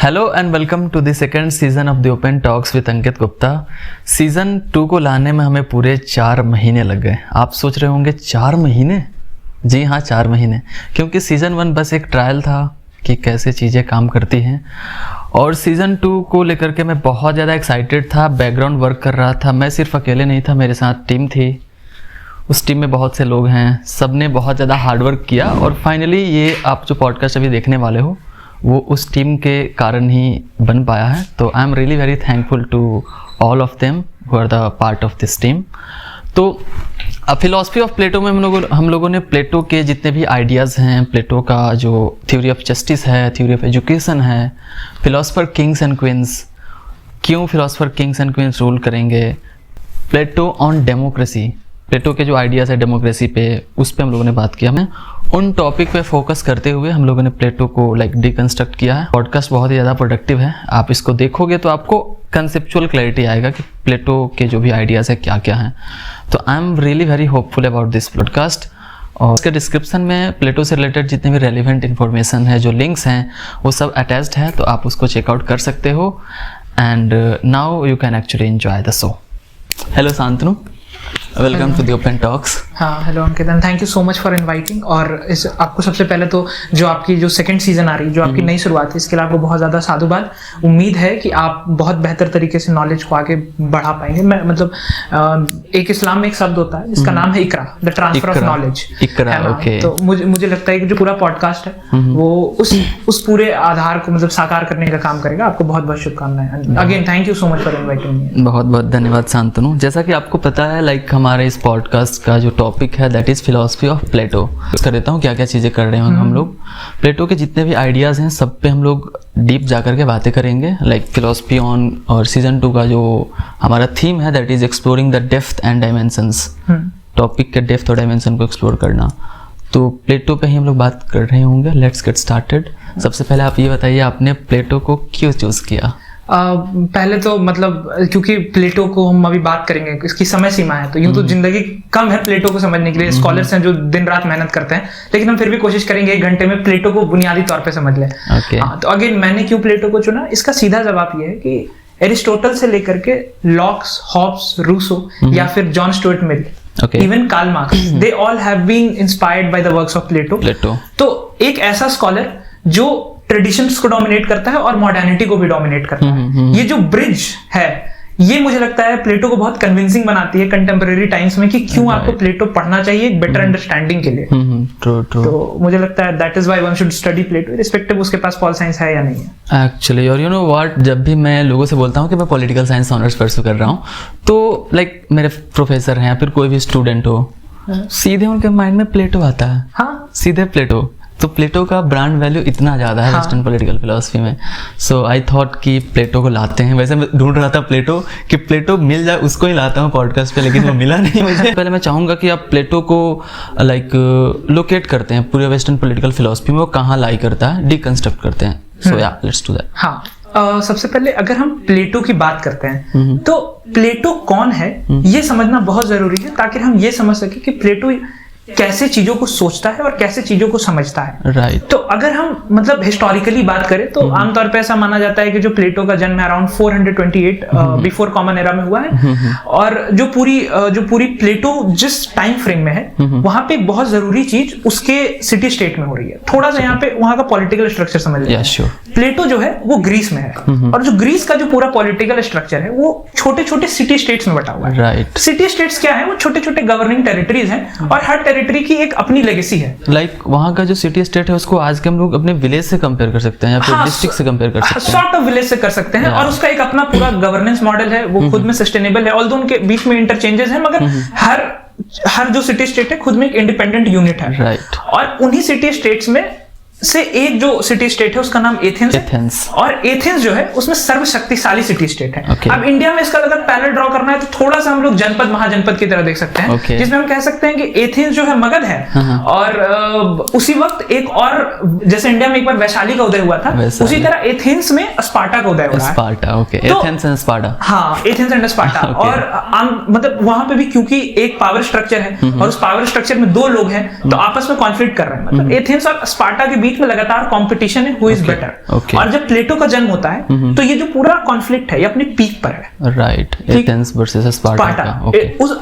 Hello and welcome to the second season of the open Talks with Ankit Gupta. Season 2 को लाने में हमें पूरे 4 महीने लग गए। आप सोच रहे होंगे 4 महीने? जी हाँ, 4 महीने, क्योंकि सीज़न 1 बस एक ट्रायल था कि कैसे चीज़ें काम करती हैं, और सीज़न 2 को लेकर के मैं बहुत ज़्यादा एक्साइटेड था, बैकग्राउंड वर्क कर रहा था। मैं सिर्फ अकेले नहीं था, मेरे साथ टीम थी। उस टीम में बहुत से लोग हैं, सब ने बहुत ज़्यादा हार्डवर्क किया, और फाइनली ये आप जो पॉडकास्ट अभी देखने वाले हो वो उस टीम के कारण ही बन पाया है। तो I am really very thankful to all of them who are the part of this team. तो फिलॉसफी ऑफ प्लेटो में हम लोगों ने प्लेटो के जितने भी आइडियाज़ हैं, प्लेटो का जो थ्योरी ऑफ जस्टिस है, थ्योरी ऑफ एजुकेशन है, फिलोसफर किंग्स एंड क्वींस, क्यों philosopher Kings and queen's rule करेंगे, प्लेटो ऑन डेमोक्रेसी, प्लेटो के जो आइडियाज़ है डेमोक्रेसी पे, उस पर हम लोगों ने बात किया। हमें उन टॉपिक पे फोकस करते हुए हम लोगों ने प्लेटो को डिकंस्ट्रक्ट किया है। पॉडकास्ट बहुत ही ज़्यादा प्रोडक्टिव है, आप इसको देखोगे तो आपको कंसेप्चुअल क्लैरिटी आएगा कि प्लेटो के जो भी आइडियाज़ है क्या क्या हैं। तो I am really very hopeful about this podcast. और इसके डिस्क्रिप्शन में प्लेटो से रिलेटेड जितने भी रेलिवेंट इन्फॉर्मेशन है, जो लिंक्स हैं, वो सब अटैच्ड है, तो आप उसको चेकआउट कर सकते हो। And now you can actually enjoy the show. Hello Shantanu, welcome to the open talks. हाँ, hello Ankit, and thank you so much for inviting. और इस आपको सबसे पहले तो जो आपकी जो सेकंड सीजन आ रही है, जो आपकी नई शुरुआत है, इसके लिए आपको बहुत ज़्यादा साधुवाद। उम्मीद है कि आप बहुत बेहतर तरीके से नॉलेज को आगे बढ़ा पाएंगे। मैं मतलब एक इस्लाम में एक शब्द होता है जिसका नाम है Iqra, the transfer of knowledge. Okay. तो मुझे लगता है कि जो पूरा पॉडकास्ट है वो उस पूरे आधार को मतलब साकार करने का काम करेगा। आपको बहुत बहुत शुभकामनाएं। Again thank you so much for inviting me. बहुत बहुत धन्यवाद शांतनु। जैसा कि आपको पता है, हमारे इस पॉडकास्ट का जो टॉपिक है that is philosophy of Plato. कर देता हूँ क्या क्या चीज़ें कर रहे हैं हम लोग। प्लेटो के जितने भी आइडियाज़ हैं सब पे हम लोग डीप जा कर के बातें करेंगे, फिलॉसफी ऑन। और सीजन 2 का जो हमारा थीम है that is exploring the depth and dimensions. Topic के डेप्थ और डायमेंशन को एक्सप्लोर करना, तो प्लेटो पे ही हम लोग बात कर रहे होंगे। Let's get started. सबसे पहले आप ये बताइए, आपने प्लेटो को क्यों चूज किया? पहले तो मतलब क्योंकि प्लेटो को हम अभी बात करेंगे, इसकी समय सीमा है, तो यूं तो जिंदगी कम है प्लेटो को समझने के लिए। स्कॉलर्स हैं जो दिन रात मेहनत करते हैं, लेकिन हम फिर भी कोशिश करेंगे 1 घंटे में प्लेटो को बुनियादी तौर पे समझ लें। तो अगेन मैंने क्यों प्लेटो को चुना, इसका सीधा जवाब ये है कि एरिस्टोटल से लेकर के लॉक्स, हॉब्स, रूसो या फिर John Stuart Mill, even Karl Marx, they all have been inspired by the works of Plato. तो एक ऐसा स्कॉलर जो ट्रेडिशंस को डोमिनेट करता है और मॉडर्निटी को भी डोमिनेट करता है, ये जो ब्रिज है, ये मुझे लगता है प्लेटो को बहुत कन्विंसिंग बनाती है कंटेम्परेरी टाइम्स में कि क्यों आपको प्लेटो पढ़ना चाहिए एक बेटर अंडरस्टैंडिंग के लिए। ट्रू। तो मुझे लगता है that is why one should study Plato, respective उसके पास पॉल साइंस है या नहीं है एक्चुअली। और यू नो व्हाट, जब भी मैं लोगों से बोलता हूँ कि मैं पॉलिटिकल साइंस ऑनर्स परस्यू कर रहा हूँ, तो मेरे प्रोफेसर हैं या फिर कोई भी स्टूडेंट हो, सीधे उनके माइंड में प्लेटो आता है। हाँ, सीधे प्लेटो। तो प्लेटो का ब्रांड वैल्यू इतना ज़्यादा है वेस्टर्न पॉलिटिकल फिलोसफी में। सो आई थॉट कि प्लेटो को लाते हैं। वैसे मैं ढूंढ रहा था प्लेटो कि प्लेटो मिल जाए, उसको ही लाता हूँ पॉडकास्ट पे, लेकिन वो मिला नहीं मुझे। पहले मैं चाहूँगा कि आप प्लेटो को लोकेट करते हैं पूरे वेस्टर्न पॉलिटिकल फिलोसफी में, वो कहाँ लाई करता है, डिकंस्ट्रक्ट करते हैं। सो या लेट्स डू दैट। हाँ, सबसे पहले अगर हम प्लेटो की बात करते हैं तो प्लेटो कौन है ये समझना बहुत जरूरी है, ताकि हम ये समझ सके कि प्लेटो कैसे चीजों को सोचता है और कैसे चीजों को समझता है। राइट। तो अगर हम मतलब हिस्टोरिकली बात करें तो आमतौर पे ऐसा माना जाता है कि जो प्लेटो का जन्म अराउंड 428 बिफोर कॉमन एरा में हुआ है, और जो पूरी प्लेटो जिस टाइम फ्रेम में है वहां पे बहुत जरूरी चीज उसके सिटी स्टेट में हो रही है। थोड़ा सा यहाँ पे वहां का पॉलिटिकल स्ट्रक्चर समझ लीजिए। प्लेटो जो है वो ग्रीस में है, और जो ग्रीस का जो पूरा पॉलिटिकल स्ट्रक्चर है वो छोटे छोटे सिटी स्टेट्स में बटा हुआ है। राइट। सिटी स्टेट्स क्या है, वो छोटे छोटे गवर्निंग टेरिटरीज हैं, और हर टेरिटरी की एक अपनी लेगेसी है। वहाँ का जो सिटी स्टेट है उसको आज के हम लोग अपने विलेज से कंपेयर कर सकते हैं या फिर डिस्ट्रिक्ट से कंपेयर कर सकते हैं, सॉर्ट ऑफ विलेज से कर सकते हैं। और उसका एक अपना पूरा गवर्नेंस मॉडल है, वो खुद में सस्टेनेबल है। ऑल्दो उनके बीच में इंटरचेंजेस हैं, मगर हर जो सिटी स्टेट है खुद में एक इंडिपेंडेंट यूनिट है। राइट। और उन्हीं सिटी स्टेट्स में से एक जो सिटी स्टेट है उसका नाम एथेंस। और एथेंस जो है उसमें सर्वशक्तिशाली सिटी स्टेट है। अब इंडिया में इसका अगर पैरेलल ड्रॉ करना है तो थोड़ा सा हम लोग जनपद महाजनपद की तरह देख सकते हैं, जिसमें हम कह सकते हैं कि एथेंस जो है मगध है, और उसी वक्त एक और, जैसे इंडिया में एक बार वैशाली का उदय हुआ था, उसी तरह एथेंस में स्पार्टा का उदय हुआ है। Sparta, okay. Athens and Sparta. हाँ, एथेंस एंड स्पार्टा। और मतलब वहां पे भी क्योंकि एक पावर स्ट्रक्चर है और उस पावर स्ट्रक्चर में 2 लोग हैं तो आपस में कॉन्फ्लिक्ट कर रहे हैं। मतलब एथेंस और स्पार्टा के बीच में लगातार कंपटीशन है, हु इज बेटर। और जब प्लेटो का जन्म होता है तो ये जो पूरा कॉन्फ्लिक्ट है ये अपनी पीक पर है, राइट, एथेंस वर्सेस स्पार्टा का।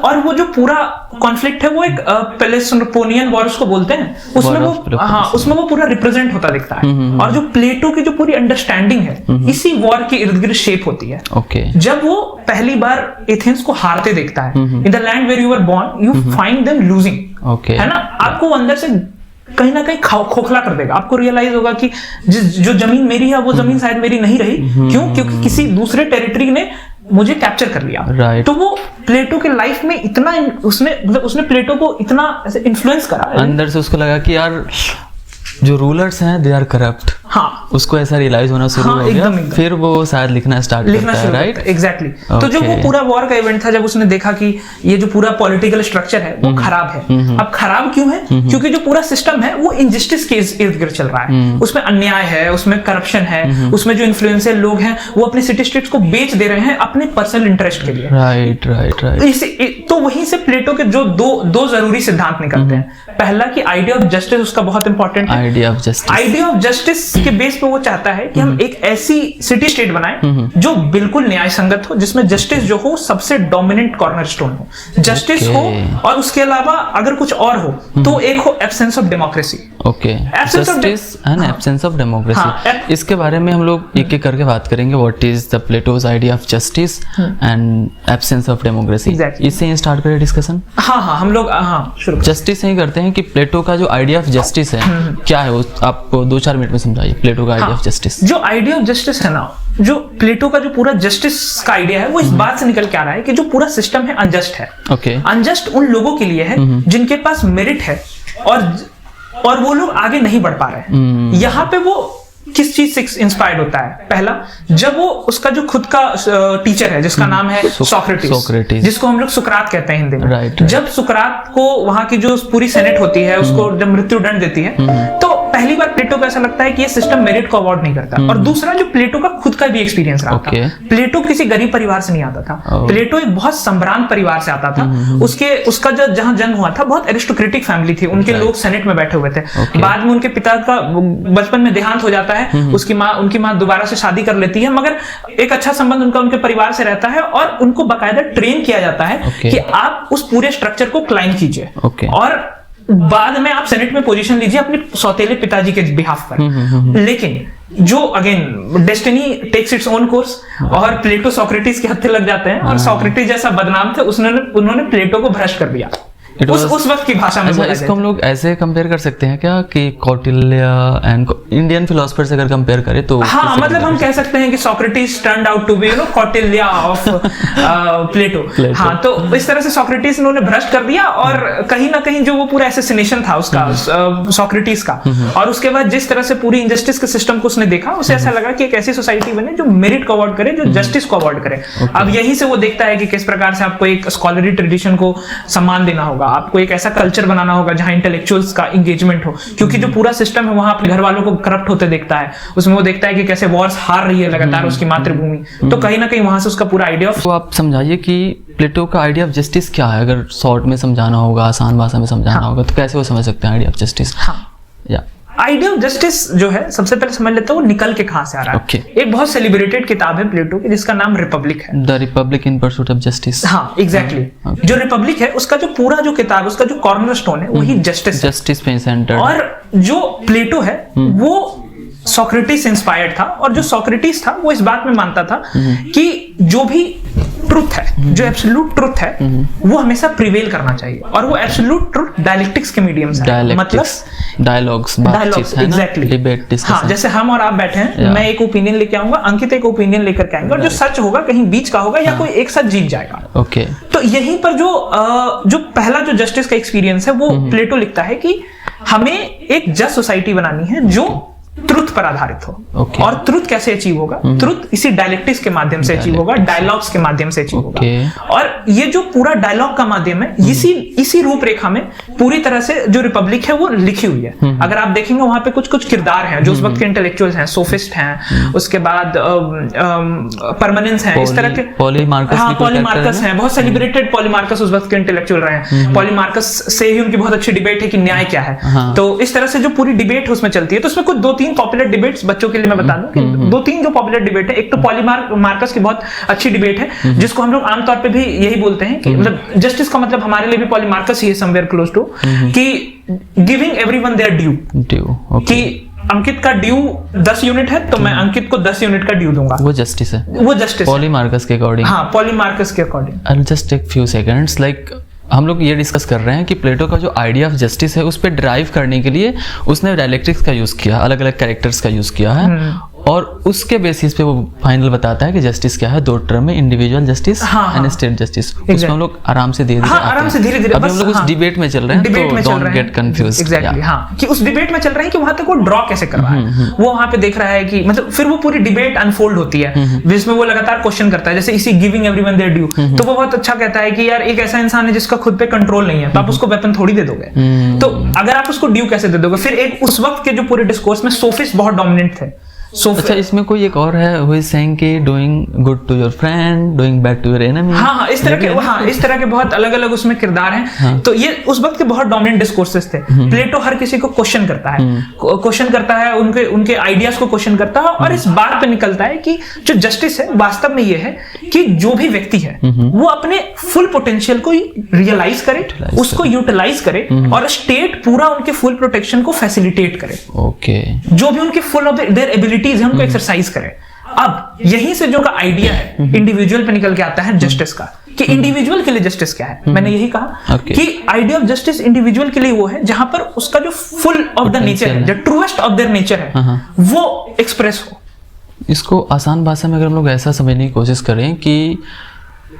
और वो जो पूरा कॉन्फ्लिक्ट है वो एक पेलोपोनियन वॉर उसको बोलते हैं, उसमें वो पूरा रिप्रेजेंट होता दिखता है। और जो प्लेटो की जो पूरी अंडरस्टैंडिंग है इसी वॉर के इर्द गिर्द शेप होती है। जब वो पहली बार एथेंस को हारते देखता है, in the land where you were born you find them losing, है ना, आपको अंदर से कहीं ना कहीं खोखला कर देगा। आपको रियलाइज होगा कि जो जमीन मेरी है वो जमीन शायद मेरी नहीं रही। क्यों? क्योंकि किसी दूसरे टेरिटरी ने मुझे कैप्चर कर लिया। तो वो प्लेटो के लाइफ में इतना उसने प्लेटो को इतना ऐसे इन्फ्लुएंस करा, अंदर से उसको लगा कि यार जो रूलर्स हैं दे आर करप्ट। हाँ, उसको ऐसा रियलाइज होना शुरू हो गया, फिर वो शायद लिखना स्टार्ट करता है, राइट? एग्जैक्टली। तो जो वो पूरा वॉर का इवेंट था, जब उसने देखा कि ये जो पूरा पॉलिटिकल स्ट्रक्चर है वो खराब है। अब खराब क्यों है? क्योंकि जो पूरा सिस्टम है वो इनजस्टिस के इर्द गिर्द चल रहा है, उसमें अन्याय है, उसमें करप्शन है, उसमें जो इन्फ्लुएंशियल लोग हैं वो अपने सिटी स्टेट्स को बेच दे रहे हैं अपने पर्सनल इंटरेस्ट के लिए। Right right right. तो वहीं से प्लेटो के जो दो जरूरी सिद्धांत निकलते हैं। पहला कि आइडिया ऑफ जस्टिस उसका बहुत इंपॉर्टेंट है। आइडिया ऑफ जस्टिस के बेस पे वो चाहता है कि हम एक ऐसी सिटी स्टेट बनाएं जो बिल्कुल न्याय संगत हो, जिसमें जस्टिस जो हो सबसे डोमिनेंट कॉर्नरस्टोन हो, जस्टिस हो, और उसके अलावा अगर कुछ और हो तो एक हो absence of democracy. Justice and absence of democracy, इसके बारे में हम लोग एक एक करके बात करेंगे। What is the Plato's idea of justice and absence of democracy, इससे ही स्टार्ट करें डिस्कशन। हाँ, हम लोग शुरू जस्टिस से ही करते हैं कि प्लेटो का जो आइडिया ऑफ जस्टिस है क्या है, वो आपको 2-4 मिनट में समझाइए। प्लेटो का आइडिया ऑफ जस्टिस, जो आइडिया ऑफ जस्टिस है ना, जो प्लेटो का जो पूरा जस्टिस का आइडिया है वो इस बात से निकल के आ रहा है कि जो पूरा सिस्टम है अनजस्ट है। अनजस्ट उन लोगों के लिए है जिनके पास मेरिट है और वो लोग आगे नहीं बढ़ पा रहे। यहाँ पे वो किस चीज से इंस्पायर्ड होता है? पहला, जब वो उसका जो खुद का टीचर है जिसका नाम है सोक्रेटिस, जिसको हम लोग सुकरात कहते हैं हिंदी में। जब सुकरात को वहां की जो पूरी सेनेट होती है उसको जब मृत्यु दंड देती है तो पहली बार प्लेटो को ऐसा लगता है कि ये सिस्टम मेरिट को अवॉर्ड नहीं करता। और दूसरा, जो प्लेटो का खुद का भी एक्सपीरियंस रहा था, प्लेटो किसी गरीब परिवार से नहीं आता था। प्लेटो एक बहुत संभ्रांत परिवार से आता था। उसका जहां जन्म हुआ था बहुत एरिस्टोक्रेटिक फैमिली थी, उनके लोग सेनेट में बैठे हुए थे। बाद में उनके पिता का बचपन में देहांत हो जाता है, उनकी माँ दोबारा से शादी कर लेती है, मगर एक अच्छा संबंध उनके परिवार से रहता है और उनको बाकायदा ट्रेन किया जाता है कि आप उस पूरे स्ट्रक्चर को क्लाइम कीजिए और बाद में आप सेनेट में पोजीशन लीजिए अपने सौतेले पिताजी के बिहाफ पर। लेकिन जो again destiny takes its own course और प्लेटो सोक्रेटिस के हत्थे लग जाते हैं और सोक्रेटिस जैसा बदनाम थे उन्होंने प्लेटो को भ्रष्ट कर दिया उस वक्त की भाषा में। इसको हम लोग ऐसे कंपेयर कर सकते हैं क्या कि कौटिल्य एंड इंडियन फिलोसफर से अगर कंपेयर करें तो? हाँ, मतलब हम कह सकते हैं कि Socrates turned out to be Kautilya of Plato. हाँ, तो इस तरह से सोक्रेटिस ने भ्रष्ट कर दिया और कहीं ना कहीं जो वो पूरा एसेसिनेशन था उसका सोक्रेटिस का, और उसके बाद जिस तरह से पूरी इंजस्टिस के सिस्टम को उसने देखा, उसे ऐसा लगा कि एक ऐसी सोसाइटी बने जो मेरिट को अवॉर्ड करे, जो जस्टिस को अवॉर्ड करे। अब यहीं से वो देखता है कि किस प्रकार से आपको एक स्कॉलरी ट्रेडिशन को सम्मान देना होगा, आपको एक ऐसा कल्चर बनाना होगा जहां इंटेलेक्चुअल्स का एंगेजमेंट हो, क्योंकि जो पूरा सिस्टम है वहां अपने घर वालों को करप्ट होते देखता है। उसमें वो देखता है कि कैसे वॉर्स हार रही है लगातार उसकी मातृभूमि। तो कहीं ना कहीं वहां से उसका पूरा आइडिया ऑफ, तो आप समझाइए कि प्लेटो का आइडिया ऑफ जस्टिस क्या है। अगर शॉर्ट में समझाना होगा, आसान भाषा में समझाना होगा, तो कैसे वो समझ सकते हैं idea of justice? Idea of justice जो है, सबसे पहले समझ लेते हैं वो निकल के कहां से आ रहा है। एक बहुत सेलिब्रेटेड किताब है प्लेटो की जिसका नाम रिपब्लिक है, the Republic in pursuit of justice. हाँ, एग्जैक्टली। जो रिपब्लिक है उसका जो पूरा जो किताब, उसका जो कॉर्नरस्टोन है वही जस्टिस पे सेंटर्ड। और जो प्लेटो है वो सोक्रेटिस से इंस्पायर्ड था, और जो सोक्रेटिस था वो इस बात में मानता था कि जो भी ट्रुथ है, जो एब्सोल्यूट ट्रुथ है, वो हमेशा प्रिवेल करना चाहिए, और वो एब्सोल्यूट ट्रुथ डायलेक्टिक्स के मीडियम से, मतलब डायलॉग्स, एग्जैक्टली, डिबेट, डिस्कशन। हाँ, जैसे हम और आप बैठे हैं, मैं एक ओपिनियन लेके आऊंगा, अंकित एक ओपिनियन लेकर के आएंगे, और जो सच होगा कहीं बीच का होगा या कोई एक साथ जीत जाएगा। ओके। तो यहीं पर जो पहला जो जस्टिस का एक्सपीरियंस है वो प्लेटो लिखता है कि हमें एक जस्ट सोसाइटी बनानी है जो ट्रुथ पर आधारित हो। और ट्रुथ कैसे अचीव होगा? ट्रुथ इसी डायलेक्टिक्स के माध्यम से अचीव होगा, डायलॉग्स के माध्यम से अचीव होगा। और ये जो पूरा डायलॉग का माध्यम है, इसी रूपरेखा में पूरी तरह से जो रिपब्लिक है वो लिखी हुई है। अगर आप देखेंगे वहां पे कुछ कुछ किरदार हैं जो उस वक्त के इंटेलेक्चुअल्स हैं, सोफिस्ट हैं, उसके बाद परमानेंस हैं, इस तरह के पॉलीमार्कस हैं, बहुत सेलिब्रेटेड पॉलीमार्कस उस वक्त के इंटेलेक्चुअल रहे हैं। पॉलीमार्कस से ही उनकी बहुत अच्छी डिबेट है कि न्याय क्या है। तो इस तरह से जो पूरी डिबेट उसमें चलती है, तो उसमें कुछ 2-3 पॉपुलर डिबेट्स बच्चों के लिए मैं बता दूं कि 2-3 जो पॉपुलर डिबेट है, एक तो पॉलीमार्कस की बहुत अच्छी डिबेट है जिसको हम लोग आमतौर पे भी यही बोलते हैं कि मतलब जस्टिस का मतलब हमारे लिए भी पॉलीमार्कस ही है, समवेयर क्लोज टू, कि गिविंग एवरीवन देयर ड्यू, कि अंकित का ड्यू 10 यूनिट है तो मैं अंकित को 10 यूनिट का ड्यू दूंगा। वो जस्टिस है, वो जस्टिस पॉलीमार्कस के अकॉर्डिंग। हाँ, पॉलीमार्कस के according. I will just take few seconds. Like हम लोग ये डिस्कस कर रहे हैं कि प्लेटो का जो आइडिया ऑफ जस्टिस है उस पर ड्राइव करने के लिए उसने डायलेक्ट्रिक्स का यूज किया, अलग अलग कैरेक्टर्स का यूज किया है, और उसके बेसिस पे वो फाइनल बताता है कि जस्टिस क्या है, 2 टर्म में, individual justice and state justice. उसमें हम लोग आराम से धीरे धीरे अभी हम लोग उस डिबेट में चल रहे हैं, तो डोंट गेट कंफ्यूज्ड। एग्जैक्टली, हाँ, कि उस डिबेट में चल रहे हैं कि वहां तक वो ड्रॉ कैसे कर रहा है। वो वहां पे देख रहा है कि मतलब फिर वो पूरी डिबेट अनफोल्ड होती है जिसमें वो लगातार क्वेश्चन करता है, जैसे इसी गिविंग एवरीवन देयर ड्यू, तो वो बहुत अच्छा कहता है कि यार एक ऐसा इंसान है जिसका खुद पे कंट्रोल नहीं है, तो आप उसको वेपन थोड़ी दे दोगे, तो अगर आप उसको ड्यू कैसे दे दोगे। फिर एक उस वक्त के जो पूरे डिस्कोर्स में सोफिस्ट बहुत डोमिनेंट थे। अच्छा, इसमें कोई एक और है who is saying कि doing good to your friend, doing bad to your enemy। हाँ, इस तरह के बहुत अलग अलग उसमें किरदार हैं। तो ये उस वक्त के बहुत डोमिनेंट डिस्कोर्सेस थे। प्लेटो हर किसी को क्वेश्चन करता है, उनके आइडियाज को क्वेश्चन करता है, और इस बात पे निकलता है कि जो जस्टिस है वास्तव में ये है कि जो भी व्यक्ति है वो अपने फुल पोटेंशियल को रियलाइज करे, उसको यूटिलाइज करे, और स्टेट पूरा उनके फुल प्रोटेक्शन को फैसिलिटेट करे। ओके, जो भी उनके फुल ऑफ देयर एबिलिटीज है उनको एक्सरसाइज करें। अब यहीं से जो का आइडिया है इंडिविजुअल पे निकल के आता है जस्टिस का, कि इंडिविजुअल के लिए जस्टिस क्या है। मैंने यही कहा कि आइडिया ऑफ जस्टिस इंडिविजुअल के लिए वो है जहां पर उसका जो फुल ऑफ द नेचर है, जो ट्रूएस्ट ऑफ देयर नेचर है, वो एक्सप्रेस हो। इसको आसान भाषा में अगर हम लोग ऐसा समझने की कोशिश करें कि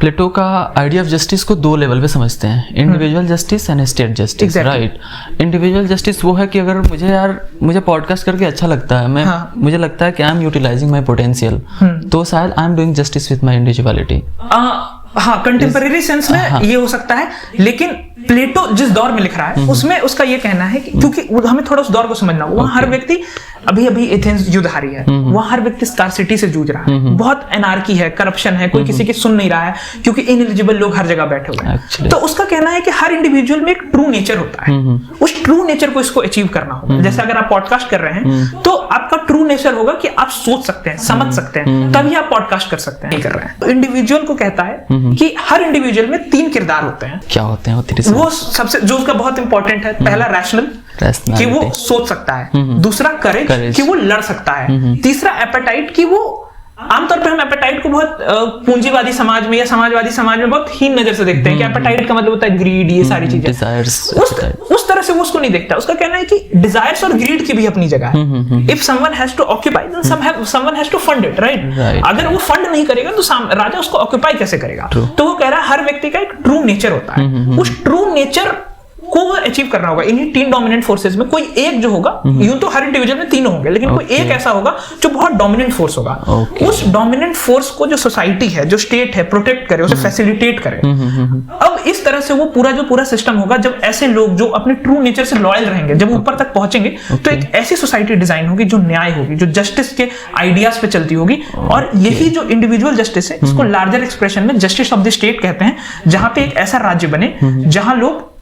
प्लेटो का आइडिया ऑफ जस्टिस को 2 लेवल पे समझते हैं, individual justice and state justice, right. Individual justice वो है कि अगर मुझे पॉडकास्ट करके अच्छा लगता है, मुझे लगता है कि I am utilising my potential, तो शायद I am doing justice with my individuality. हाँ, कंटेम्परेरी सेंस में ये हो सकता है, लेकिन प्लेटो जिस दौर में लिख रहा है उसमें उसका ये कहना है कि क्योंकि हमें थोड़ा उस दौर को समझना होगा, वहाँ हर व्यक्ति अभी एथेंस युद्ध हारी है, वहाँ हर व्यक्ति स्कार्सिटी से जूझ रहा है, बहुत एनार्की है, करप्शन है, कोई किसी की सुन नहीं रहा है क्योंकि इनएलिजिबल लोग हर जगह बैठे हुए हैं। तो उसका कहना है कि हर इंडिविजुअल में एक ट्रू नेचर होता है, उस ट्रू नेचर को इसको अचीव करना होगा। जैसे अगर आप पॉडकास्ट कर रहे हैं तो आपका ट्रू नेचर होगा कि आप सोच सकते हैं, समझ सकते हैं, तभी आप पॉडकास्ट कर सकते हैं, नहीं कर रहे हैं। तो इंडिविजुअल को कहता है कि हर इंडिविजुअल में 3 किरदार होते हैं। क्या होते हैं वो सबसे जो उसका बहुत इंपॉर्टेंट है, पहला रैशनल कि वो सोच सकता है, दूसरा करेज कि वो लड़ सकता है, तीसरा एपेटाइट कि वो आमतौर पर हम एपेटाइट को बहुत पूंजीवादी समाज में या समाजवादी समाज में बहुत हीन नजर से देखते हैं कि एपेटाइट का मतलब होता है ग्रीड, ये सारी चीजें। उस तरह से वो उसको नहीं देखता। उसका कहना है कि डिजायर्स और ग्रीड की भी अपनी जगह है। If someone has to occupy then someone has to fund it, right. अगर वो फंड नहीं करेगा तो राजा उसको ऑक्यूपाई कैसे करेगा। तो वो कह रहा है हर व्यक्ति का एक ट्रू नेचर होता है, उस ट्रू नेचर को अचीव करना होगा। इन्हीं 3 डोमिनेंट फोर्सेस में कोई एक जो होगा, यूं तो हर इंडिविजुअल में 3 होंगे, लेकिन कोई एक ऐसा होगा जो बहुत डोमिनेंट फोर्स होगा। उस डोमिनेंट फोर्स को जो सोसाइटी है, जो स्टेट है, प्रोटेक्ट करे, उसे फैसिलिटेट करे। अब इस तरह से वो पूरा सिस्टम होगा जब ऐसे लोग जो अपने ट्रू नेचर से लॉयल रहेंगे, जब ऊपर तक पहुंचेंगे तो एक ऐसी सोसाइटी डिजाइन होगी जो न्याय होगी, जो जस्टिस के आइडियाज पे चलती होगी। और यही जो इंडिविजुअल जस्टिस है, इसको लार्जर एक्सप्रेशन में जस्टिस ऑफ द स्टेट कहते हैं, जहां पे एक ऐसा राज्य बने जहां लोग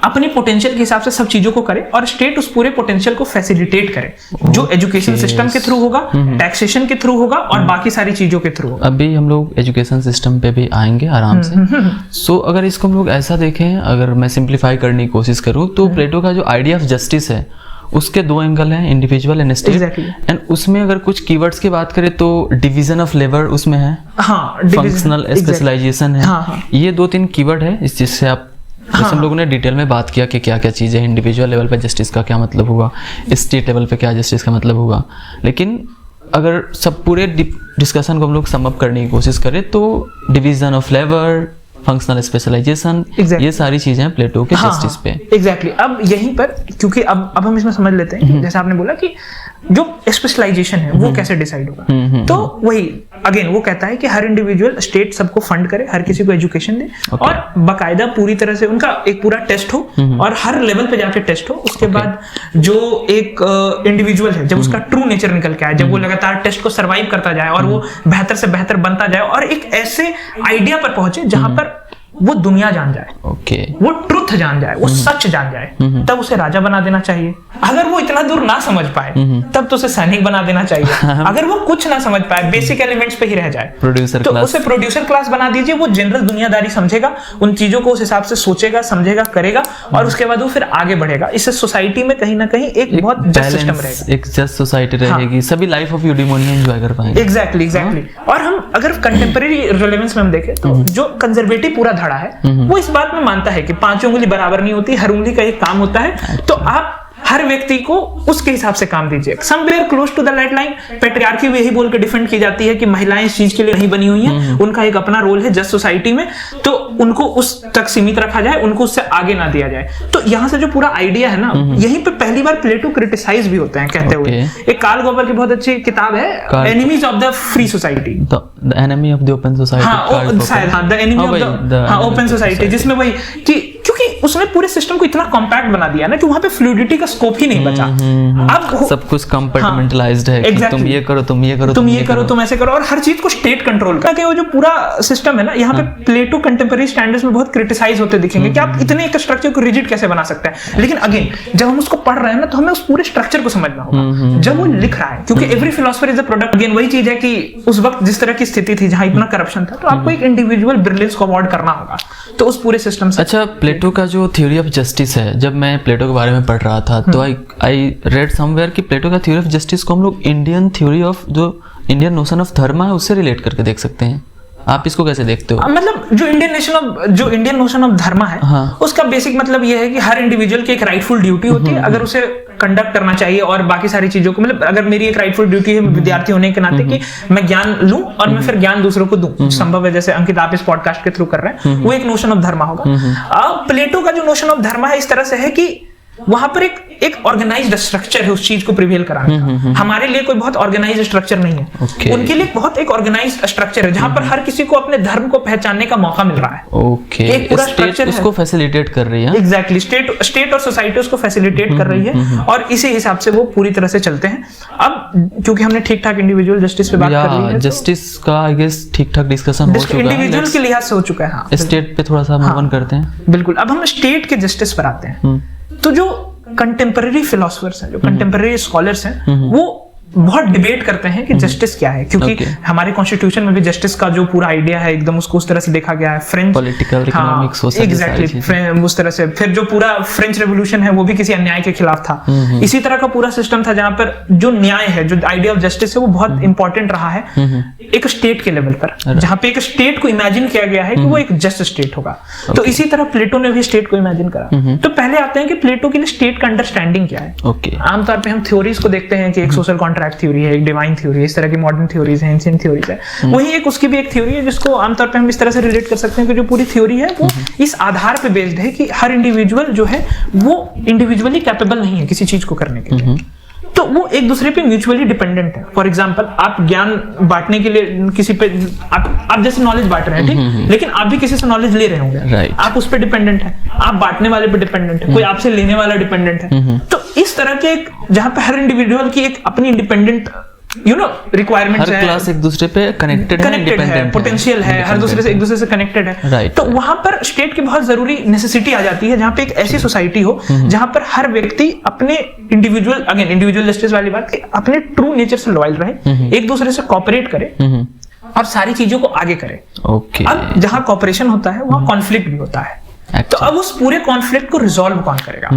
अपने पोटेंशियल के हिसाब से सब चीजों को करे और स्टेट उस पूरे पोटेंशियल को फैसिलिटेट करे, जो एजुकेशन सिस्टम के थ्रू होगा, टैक्सेशन के थ्रू होगा और बाकी सारी चीजों के थ्रू होगा। अभी हम लोग एजुकेशन सिस्टम पे भी आएंगे आराम से। सो अगर इसको हम लोग ऐसा देखें, अगर मैं सिंप्लीफाई करने की कोशिश करूं, तो प्लेटो का जो आइडिया ऑफ जस्टिस है उसके 2 एंगल हैं, इंडिविजुअल एंड स्टेट। एंड उसमें अगर कुछ कीवर्ड्स की बात करें तो डिवीजन ऑफ लेबर उसमें है, फंक्शनल स्पेशलाइजेशन है। ये 2-3 कीवर्ड है जिससे आप जैसे हम लोगों ने डिटेल में बात किया कि क्या क्या चीज़ें हैं, इंडिविजुअल लेवल पे जस्टिस का क्या मतलब हुआ, स्टेट लेवल पे क्या जस्टिस का मतलब हुआ। लेकिन अगर सब पूरे डिस्कशन को हम लोग सम अप करने की कोशिश करें तो division of labour, functional specialisation, ये सारी चीजें हैं प्लेटो के जस्टिस पे। एग्जैक्टली। अब यहीं पर क्योंकि अब हम इसमें समझ लेते हैं कि जैसे आपने बोला कि जो स्पेशलाइजेशन है वो कैसे डिसाइड होगा। तो वही अगेन वो कहता है कि हर इंडिविजुअल, स्टेट सबको फंड करे, हर किसी को एजुकेशन दे, और बाकायदा पूरी तरह से उनका एक पूरा टेस्ट हो और हर लेवल पे जाके टेस्ट हो। उसके बाद जो एक इंडिविजुअल है, जब उसका ट्रू नेचर निकल के आए, जब वो लगातार टेस्ट को सर्वाइव करता जाए और वो बेहतर से बेहतर बनता जाए और एक ऐसे आइडिया पर पहुंचे जहां पर वो दुनिया जान जाए, वो ट्रुथ जान जाए, वो सच जान जाए, तब उसे राजा बना देना चाहिए। अगर वो इतना दूर ना समझ पाए तब तो उसे सैनिक बना देना चाहिए। अगर वो कुछ ना समझ पाए, बेसिक एलिमेंट्स पे ही रह जाए, तो उसे प्रोड्यूसर क्लास बना दीजिए। वो जनरल दुनियादारी समझेगा, उन चीजों को उस हिसाब से सोचेगा, समझेगा, करेगा, और उसके बाद वो फिर आगे बढ़ेगा। इससे सोसाइटी में कहीं ना कहीं एक बहुत जस्ट सिस्टम रहेगा, एक जस्ट सोसाइटी रहेगी, सभी लाइफ ऑफ यूडिमोनिया एंजॉय कर पाएंगे। एग्जैक्टली। और हम अगर कंटेम्परेरी रिलेवेंस में हम देखें तो जो कंजर्वेटिव पूरा धड़ा है वो इस बात में मानता है कि 5 उंगली बराबर नहीं होती, हर उंगली का एक काम होता है। तो आप हर व्यक्ति को उसके हिसाब से काम दीजिए। Somewhere close to the red line patriarchy भी यही बोल के डिफेंड की जाती है कि महिलाएं इस चीज के लिए नहीं बनी हुई हैं, उनका एक अपना रोल है जस्ट सोसाइटी में, तो उनको उस तक सीमित रखा जाए, उनको उससे आगे ना दिया जाए। तो यहाँ से जो पूरा आइडिया है ना, यहीं पे पहली बार प्लेटो क्रिटिसाइज भी होते हैं कहते हुए। एक कार्ल गॉपर की बहुत अच्छी किताब है, enemies of the free society, the enemy of the open society, the enemy of the open society, जिसमें वही कि क्योंकि उसने पूरे सिस्टम को इतना कॉम्पैक्ट बना दिया ना कि वहां पे फ्लूइडिटी का स्कोप ही नहीं बचा। अब सब कुछ कंपार्टमेंटलाइज्ड है कि तुम ये करो, तुम ये करो, तुम ये करो, तुम ऐसे करो, और हर चीज को स्टेट कंट्रोल करके वो जो पूरा सिस्टम है ना, यहाँ पे प्लेटो कंटेम्परेरी स्टैंडर्ड्स में बहुत क्रिटिसाइज होते दिखेंगे कि आप इतने एक स्ट्रक्चर को रिजिड कैसे बना सकते हैं। लेकिन अगेन जब हम उसको पढ़ रहे हैं ना, तो हमें उस पूरे स्ट्रक्चर को समझना होगा जब वो लिख रहा है, क्योंकि every philosopher is a product. Again वही चीज है कि उस वक्त जिस तरह की स्थिति थी जहां इतना करप्शन था, तो आपको एक इंडिविजुअल ब्रिलियंस को अवॉर्ड करना होगा, तो उस पूरे सिस्टम से। अच्छा, प्लेटो का जो थ्योरी ऑफ जस्टिस है, जब मैं प्लेटो के बारे में पढ़ रहा था तो आई रेड समवेयर कि प्लेटो का थ्योरी ऑफ जस्टिस को हम लोग इंडियन थ्योरी ऑफ, जो इंडियन नोशन ऑफ धर्म है, उससे रिलेट करके देख सकते हैं। आप इसको कैसे देखते हो? मतलब जो इंडियन नोशन ऑफ धर्म है, उसका बेसिक मतलब ये है कि हर इंडिविजुअल की एक राइटफुल ड्यूटी होती है, अगर उसे कंडक्ट करना चाहिए और बाकी सारी चीजों को, मतलब अगर मेरी एक राइटफुल ड्यूटी है विद्यार्थी होने के नाते कि मैं ज्ञान लूं और मैं फिर ज्ञान दूसरों को दूं, संभव है जैसे अंकित आप इस पॉडकास्ट के थ्रू कर रहे हैं, वो एक नोशन ऑफ धर्म होगा। अब प्लेटो का जो नोशन ऑफ धर्म है इस तरह से है कि वहां पर एक ऑर्गेनाइज्ड स्ट्रक्चर है उस चीज को प्रिवेल कराने का। हमारे लिए कोई बहुत ऑर्गेनाइज्ड स्ट्रक्चर नहीं है, उनके लिए बहुत एक ऑर्गेनाइज्ड स्ट्रक्चर है जहां पर हर किसी को अपने धर्म को पहचानने का मौका मिल रहा है। एक पूरा स्ट्रक्चर उसको फैसिलिटेट कर रही है। एग्जैक्टली, स्टेट और सोसाइटी उसको फैसिलिटेट कर रही है और इसी हिसाब से वो पूरी तरह से चलते हैं। अब क्योंकि हमने ठीक ठाक इंडिविजुअल जस्टिस पे बात कर ली है, जस्टिस का आई गेस ठीक ठाक डिस्कशन हो चुका है, इंडिविजुअल के लिहाज से हो चुका है। हाँ, स्टेट पे थोड़ा सा मूव ऑन करते हैं। बिल्कुल, अब हम स्टेट के जस्टिस पर आते हैं। तो जो कंटेम्परेरी फिलोसफर्स हैं, जो कंटेम्परेरी स्कॉलर्स हैं, वो बहुत डिबेट करते हैं कि जस्टिस क्या है, क्योंकि हमारे कॉन्स्टिट्यूशन में भी जस्टिस का जो पूरा आइडिया है एकदम उसको उस तरह से देखा गया है। French political, economic, social, exactly उस तरह से। फिर जो पूरा फ्रेंच रेवोल्यूशन है वो भी किसी अन्याय के खिलाफ था। इसी तरह का पूरा सिस्टम था जहां पर जो न्याय है, जो आइडिया ऑफ जस्टिस है, वो बहुत इंपॉर्टेंट रहा है एक स्टेट के लेवल पर, जहां पे एक स्टेट को इमेजिन किया गया है कि वो एक जस्ट स्टेट होगा। तो इसी तरह प्लेटो ने भी स्टेट को इमेजिन करा। तो पहले आते हैं कि प्लेटो के लिए स्टेट का अंडरस्टैंडिंग क्या है। आमतौर पर हम थ्योरीज को देखते हैं कि एक सोशल कॉन्ट्रैक्ट थ्योरी है, एक डिवाइन थ्योरी है, इस तरह की मॉडर्न थ्योरीज हैं, एंशिएंट थ्योरीज है। वही एक उसकी भी एक थ्योरी है जिसको आमतौर पे हम इस तरह से रिलेट कर सकते हैं कि जो पूरी थ्योरी है वो इस आधार पे बेस्ड है कि हर इंडिविजुअल जो है वो इंडिविजुअली कैपेबल नहीं है किसी चीज को करने के लिए, तो वो एक दूसरे पे म्यूचुअली डिपेंडेंट है। फॉर एग्जांपल, आप ज्ञान बांटने के लिए किसी पे आप जैसे नॉलेज बांट रहे हैं, ठीक, लेकिन आप भी किसी से नॉलेज ले रहे होंगे, आप उस पे डिपेंडेंट है, आप बांटने वाले पे डिपेंडेंट है, कोई आपसे लेने वाला डिपेंडेंट है। तो इस तरह के एक जहां पे हर इंडिविजुअल की एक अपनी इंडिपेंडेंट रिक्वायरमेंट्स है, हर क्लास एक दूसरे पे कनेक्टेड है, पोटेंशियल है, हर दूसरे से एक दूसरे से कनेक्टेड है। तो वहां पर स्टेट की बहुत जरूरी नेसेसिटी आ जाती है जहां पे एक ऐसी सोसाइटी हो जहां पर हर व्यक्ति अपने इंडिविजुअल जस्टिस वाली बात, अपने ट्रू नेचर से लॉयल रहे, एक दूसरे से कोऑपरेट करे और सारी चीजों को आगे करे। अब जहां कोऑपरेशन होता है वहां कॉन्फ्लिक्ट भी होता है। तो अब उस पूरे कॉन्फ्लिक्ट को रिजॉल्व कौन करेगा?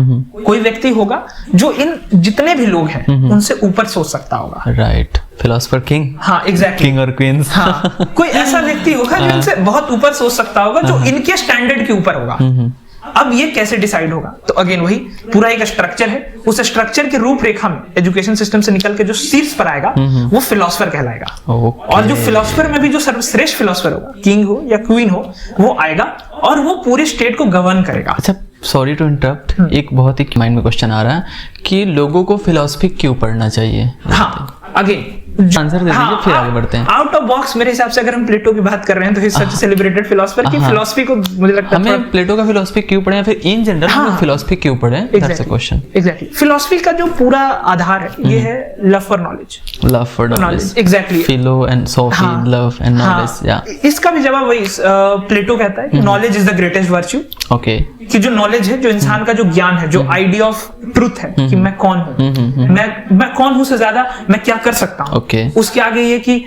कोई व्यक्ति होगा जो इन जितने भी लोग हैं उनसे ऊपर सोच सकता होगा। Right, philosopher king. हाँ, एग्जैक्टली, किंग और क्वींस। हाँ, कोई ऐसा व्यक्ति होगा जो इनसे बहुत ऊपर सोच सकता होगा, जो इनके स्टैंडर्ड के ऊपर होगा। अब ये कैसे डिसाइड होगा? तो अगेन वही पूरा एक स्ट्रक्चर है, उस स्ट्रक्चर की रूपरेखा में एजुकेशन सिस्टम से निकल के जो शीर्ष पर आएगा वो फिलोसफर कहलाएगा। और जो फिलोसफर में भी जो सर्वश्रेष्ठ फिलोसफर होगा, किंग हो या क्वीन हो, वो आएगा और वो पूरे स्टेट को गवर्न करेगा। अच्छा, सॉरी टू इंटरप्ट, एक बहुत ही माइंड में क्वेश्चन आ रहा है कि लोगों को फिलोसफी क्यों पढ़ना चाहिए? हाँ, अगेन आंसर दे दीजिए फिर आगे बढ़ते हैं। आउट ऑफ बॉक्स मेरे हिसाब से अगर हम प्लेटो की बात कर रहे हैं तो ही सच सेलिब्रेटेड फिलोसफर की फिलॉसफी को मुझे लगता है हमें प्लेटो का फिलॉसफी क्यों पढ़े या फिर इन जनरल हम फिलॉसफी क्यों पढ़े, that's a question. Exactly philosophy का जो पूरा आधार है ये है love for knowledge, love for knowledge, exactly philo and sophy, love and knowledge. या इसका भी जवाब वही प्लेटो कहता है कि knowledge is the greatest virtue. Okay, कि जो नॉलेज है, जो इंसान का जो ज्ञान है, जो आइडिया ऑफ ट्रुथ है कि मैं कौन हूँ, मैं कौन हूँ से ज्यादा मैं क्या कर सकता हूँ, उसके आगे ये कि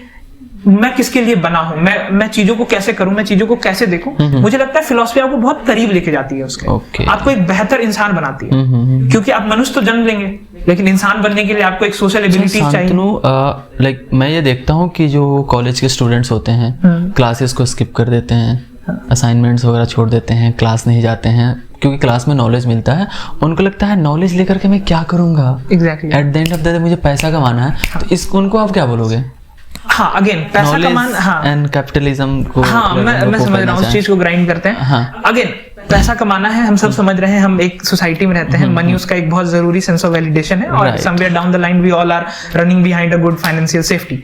मैं किसके लिए बना हूं, मैं चीजों को कैसे करूं, मैं चीजों को कैसे देखूं। मुझे लगता है फिलॉसफी आपको बहुत करीब लेके जाती है उसके, आपको एक बेहतर इंसान बनाती है। क्योंकि आप मनुष्य तो जन्म लेंगे लेकिन इंसान बनने के लिए आपको एक सोशल एबिलिटीज चाहिए। लाइक मैं ये देखता हूँ कि जो कॉलेज के स्टूडेंट्स होते हैं क्लासेस को स्किप कर देते हैं, असाइनमेंट्स वगैरह छोड़ देते हैं, क्लास नहीं जाते हैं क्योंकि क्लास में नॉलेज मिलता है। उनको लगता है नॉलेज लेकर के मैं क्या करूंगा, exactly at the end of the day मुझे पैसा कमाना है। तो इस उनको आप क्या बोलोगे? हाँ, अगेन पैसा कमाना एंड कैपिटलिज्म को, मैं समझ रहा हूँ उस चीज को ग्राइंड करते हैं। अगेन पैसा कमाना है, हम सब समझ रहे हैं, हम एक सोसाइटी में रहते हैं, मनी उसका एक बहुत जरूरी सेंस ऑफ वैलिडेशन है और somewhere down the line we all are running behind a good financial safety.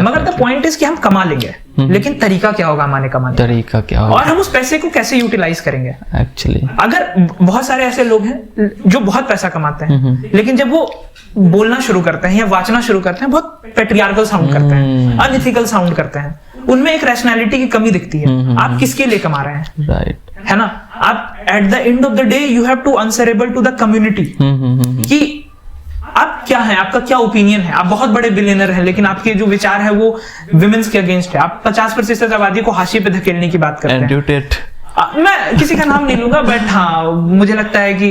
मगर द पॉइंट इज कि हम कमा लेंगे लेकिन तरीका क्या होगा कमाने का, तरीका क्या होगा, और हम उस पैसे को कैसे यूटिलाइज करेंगे। एक्चुअली अगर बहुत सारे ऐसे लोग हैं जो बहुत पैसा कमाते हैं लेकिन जब वो बोलना शुरू करते हैं या वाचना शुरू करते हैं बहुत पेट्रियार्कल साउंड करते हैं, अनएथिकल साउंड करते हैं, उनमें एक रैशनैलिटी की कमी दिखती है। आप किसके लिए कमा रहे हैं, राइट, है ना? आप at the end of the day you have to answerable to the community कि आप क्या हैं, आपका क्या ओपिनियन है। आप बहुत बड़े बिलियनर हैं लेकिन आपके जो विचार है वो विमेंस के अगेंस्ट है। आप 50% आबादी को हाशिए पे धकेलने की बात करते हैं। मैं किसी का नाम नहीं लूंगा बट हाँ मुझे लगता है कि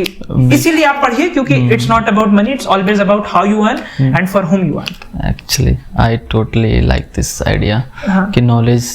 इसीलिए आप पढ़िए क्योंकि it's not about money, it's always about how you earn and for whom you earn. Actually I totally like this idea कि नॉलेज,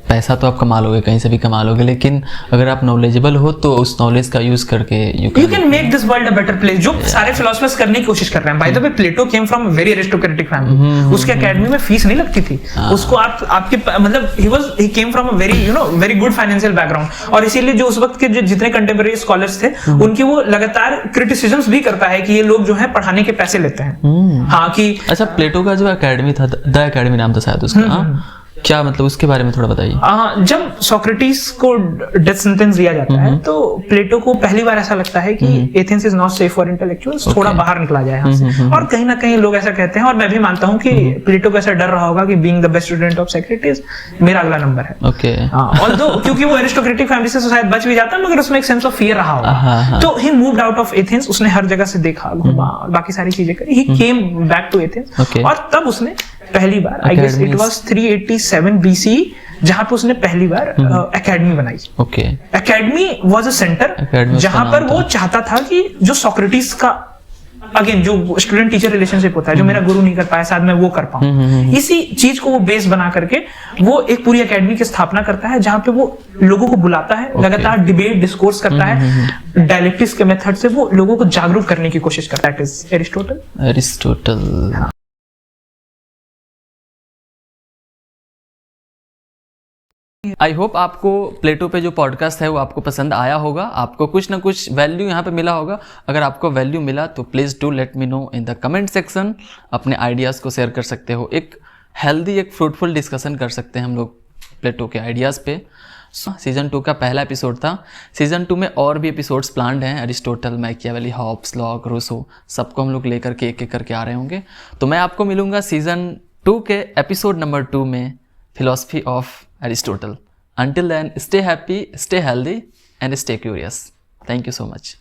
पैसा तो आप कमा लोगे, कहीं से भी कमा लोगे, लेकिन अगर आप नॉलेजेबल हो तो उस नॉलेज का यूज करके you can make this world a better place, जो सारे फिलोसफर्स करने की कोशिश कर रहे हैं। By the way Plato came from very aristocratic family, उसके एकेडमी में फीस नहीं लगती थी उसको। आपके मतलब ही came from a very very good financial background, और इसीलिए जो उस वक्त के जो जितने कंटेम्परेरी स्कॉलर्स थे उनकी वो लगातार क्रिटिसिज्म्स भी करता है कि ये लोग जो है पढ़ाने के पैसे लेते हैं। हाँ कि अच्छा, प्लेटो का जो एकेडमी था, द एकेडमी नाम था शायद उसका, क्या मतलब उसके बारे में थोड़ा बताइए। जब सोक्रेटिस को डेथ सेंटेंस दिया जाता है तो प्लेटो को पहली बार ऐसा लगता है कि Athens is not safe for intellectuals, थोड़ा बाहर निकला जाए यहाँ से। और कहीं ना कहीं लोग ऐसा कहते हैं और मैं भी मानता हूँ कि प्लेटो को ऐसा डर रहा होगा कि being the best student of Socrates मेरा अगला नंबर है। ओके, ऑल्दो क्योंकि वो एरिस्टोक्रेटिक फैमिली से शायद बच भी जाता है मगर उसमें एक सेंस ऑफ फियर रहा होगा। तो ही मूव्ड आउट ऑफ एथेंस, उसने हर जगह से देखा, घूमा और बाकी सारी चीजें करी। He came back to Athens और तब उसने पहली बार, I guess it was 387 BC, जहां पे उसने पहली बार एकेडमी बनाई। Okay, academy was a centre जहां पर वो चाहता था कि जो सोक्रेटिस का अगेन जो स्टूडेंट टीचर रिलेशनशिप होता है, जो मेरा गुरु नहीं कर पाया शायद मैं वो कर पाऊं, इसी चीज को वो बेस बना करके वो एक पूरी एकेडमी की स्थापना करता है जहां पे वो लोगों को बुलाता है, लगातार डिबेट डिस्कोर्स करता है, डायलेक्टिक्स के मेथड से वो लोगों को जागरूक करने की कोशिश करता है। एरिस्टोटल। आई होप आपको प्लेटो पे जो पॉडकास्ट है वो आपको पसंद आया होगा, आपको कुछ ना कुछ वैल्यू यहाँ पे मिला होगा। अगर आपको वैल्यू मिला तो please do let me know in the comment section. अपने आइडियाज़ को शेयर कर सकते हो, एक हेल्दी एक फ्रूटफुल डिस्कशन कर सकते हैं हम लोग प्लेटो के आइडियाज़ पे। सीज़न 2 का पहला एपिसोड था। सीज़न 2 में और भी एपिसोड्स प्लान्ड हैं, Aristotle, Machiavelli, Hobbes, Locke, Rousseau, सबको हम लोग लेकर के एक करके आ रहे होंगे। तो मैं आपको मिलूंगा सीज़न 2 के एपिसोड नंबर 2 में, philosophy of Aristotle. Until then, stay happy, stay healthy, and stay curious. Thank you so much.